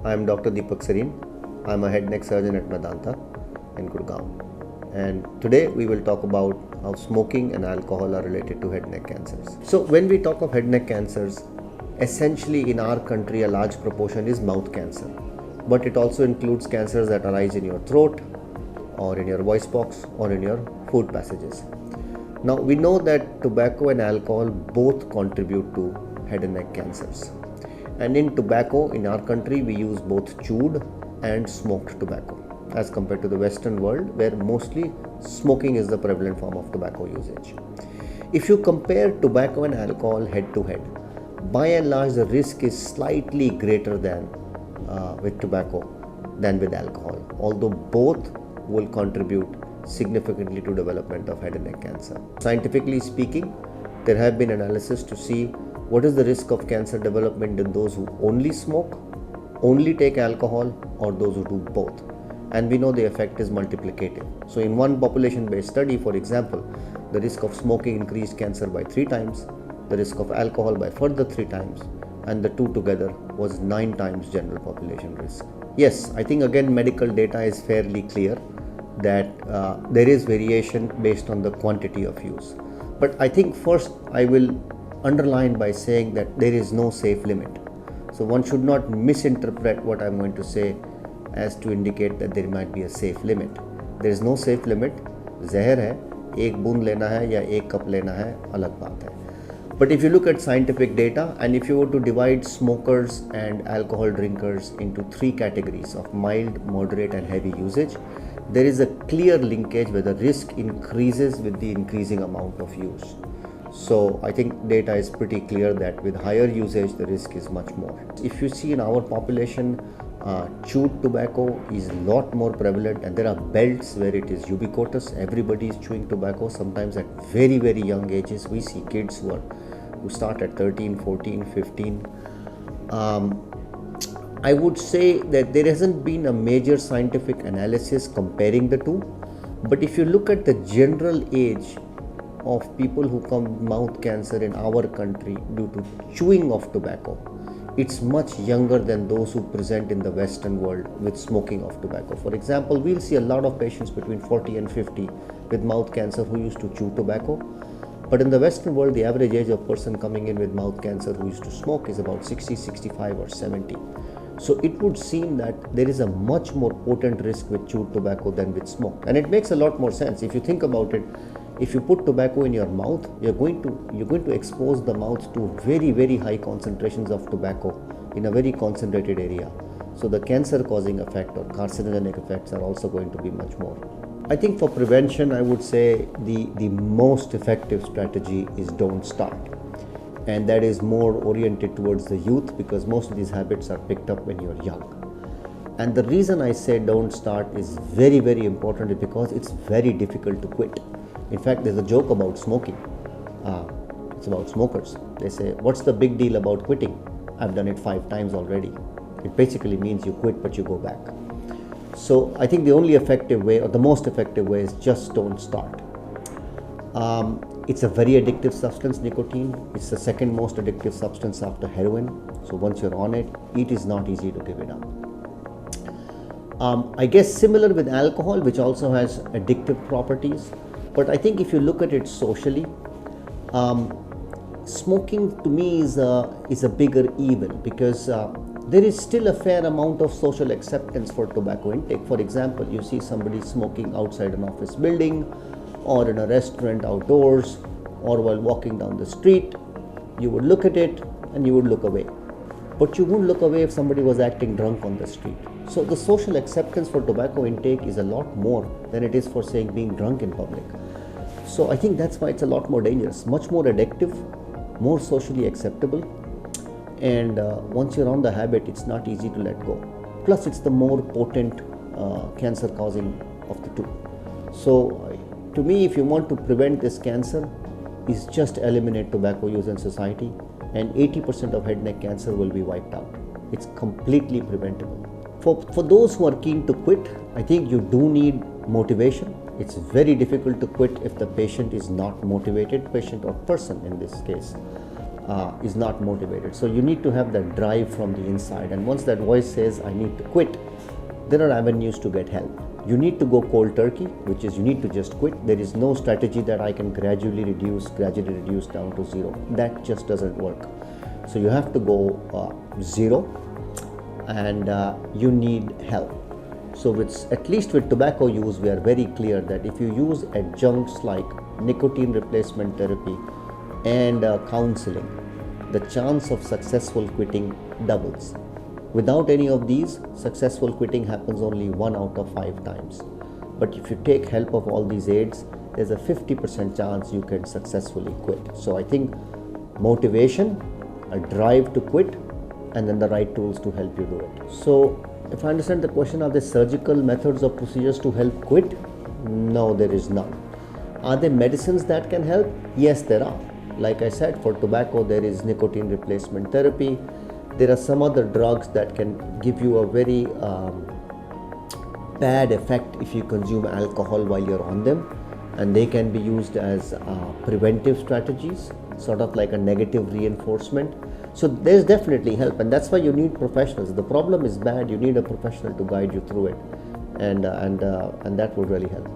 I'm Dr. Deepak Sareen. I'm a head neck surgeon at Medanta in Gurgaon. And today we will talk about how smoking and alcohol are related to head neck cancers. So when we talk of head neck cancers, essentially in our country a large proportion is mouth cancer. But it also includes cancers that arise in your throat or in your voice box or in your food passages. Now we know that tobacco and alcohol both contribute to head and neck cancers. And in tobacco, in our country, we use both chewed and smoked tobacco as compared to the Western world, where mostly smoking is the prevalent form of tobacco usage. If you compare tobacco and alcohol head to head, by and large the risk is slightly greater than with tobacco than with alcohol, although both will contribute significantly to development of head and neck cancer. Scientifically speaking, there have been analysis to see what is the risk of cancer development in those who only smoke, only take alcohol, or those who do both. And we know the effect is multiplicative. So in one population-based study, for example, the risk of smoking increased cancer by 3 times, the risk of alcohol by further 3 times, and the two together was 9 times general population risk. Yes, I think again medical data is fairly clear that there is variation based on the quantity of use. But I think first I will underline by saying that there is no safe limit. So one should not misinterpret what I'm going to say as to indicate that there might be a safe limit. There is no safe limit. जहर है, एक बूंद लेना है या एक cup लेना है, अलग बात है. But if you look at scientific data, and if you were to divide smokers and alcohol drinkers into 3 categories of mild, moderate and heavy usage, there is a clear linkage where the risk increases with the increasing amount of use. So I think data is pretty clear that with higher usage the risk is much more. If you see in our population, chewed tobacco is a lot more prevalent, and there are belts where it is ubiquitous. Everybody is chewing tobacco, sometimes at very young ages. We see kids who start at 13, 14, 15. I would say that there hasn't been a major scientific analysis comparing the two, but if you look at the general age of people who come with mouth cancer in our country due to chewing of tobacco, it's much younger than those who present in the Western world with smoking of tobacco. For example, we'll see a lot of patients between 40 and 50 with mouth cancer who used to chew tobacco. But in the Western world, the average age of person coming in with mouth cancer who used to smoke is about 60, 65 or 70. So it would seem that there is a much more potent risk with chewed tobacco than with smoke. And it makes a lot more sense. If you think about it, if you put tobacco in your mouth, you're going to expose the mouth to very high concentrations of tobacco in a very concentrated area. So the cancer causing effect or carcinogenic effects are also going to be much more. I think for prevention, I would say the most effective strategy is don't start. And that is more oriented towards the youth, because most of these habits are picked up when you're young. And the reason I say don't start is very important is because it's very difficult to quit. In fact, there's a joke about smoking. It's about smokers. They say, what's the big deal about quitting? I've done it 5 times already. It basically means you quit but you go back. So I think the only effective way, or the most effective way, is just don't start. It's a very addictive substance, nicotine. It's the second most addictive substance after heroin. So once you're on it, it is not easy to give it up. I guess similar with alcohol, which also has addictive properties. But I think if you look at it socially, smoking to me is a bigger evil, because there is still a fair amount of social acceptance for tobacco intake. For example, you see somebody smoking outside an office building, or in a restaurant outdoors, or while walking down the street. You would look at it and you would look away. But you wouldn't look away if somebody was acting drunk on the street. So the social acceptance for tobacco intake is a lot more than it is for saying being drunk in public. So I think that's why it's a lot more dangerous, much more addictive, more socially acceptable. And once you're on the habit, it's not easy to let go. Plus it's the more potent cancer causing of the two. So to me, if you want to prevent this cancer, is just eliminate tobacco use in society, and 80% of head neck cancer will be wiped out. It's completely preventable. For those who are keen to quit, I think you do need motivation. It's very difficult to quit if the patient is not motivated, patient or person in this case. is not motivated. So you need to have that drive from the inside, and once that voice says I need to quit, there are avenues to get help. You need to go cold turkey, which is you need to just quit. There is no strategy that I can gradually reduce down to zero. That just doesn't work. So you have to go zero, and you need help. So at least with tobacco use, we are very clear that if you use adjuncts like nicotine replacement therapy and counseling, the chance of successful quitting doubles. Without any of these, successful quitting happens only 1 out of 5 times. But if you take help of all these aids, there's a 50% chance you can successfully quit. So I think motivation, a drive to quit, and then the right tools to help you do it. So if I understand the question, are there surgical methods or procedures to help quit? No, there is none. Are there medicines that can help? Yes, there are. Like I said, for tobacco, there is nicotine replacement therapy. There are some other drugs that can give you a very bad effect if you consume alcohol while you're on them, and they can be used as preventive strategies, sort of like a negative reinforcement. So there's definitely help, and that's why you need professionals. If the problem is bad, you need a professional to guide you through it, and that would really help.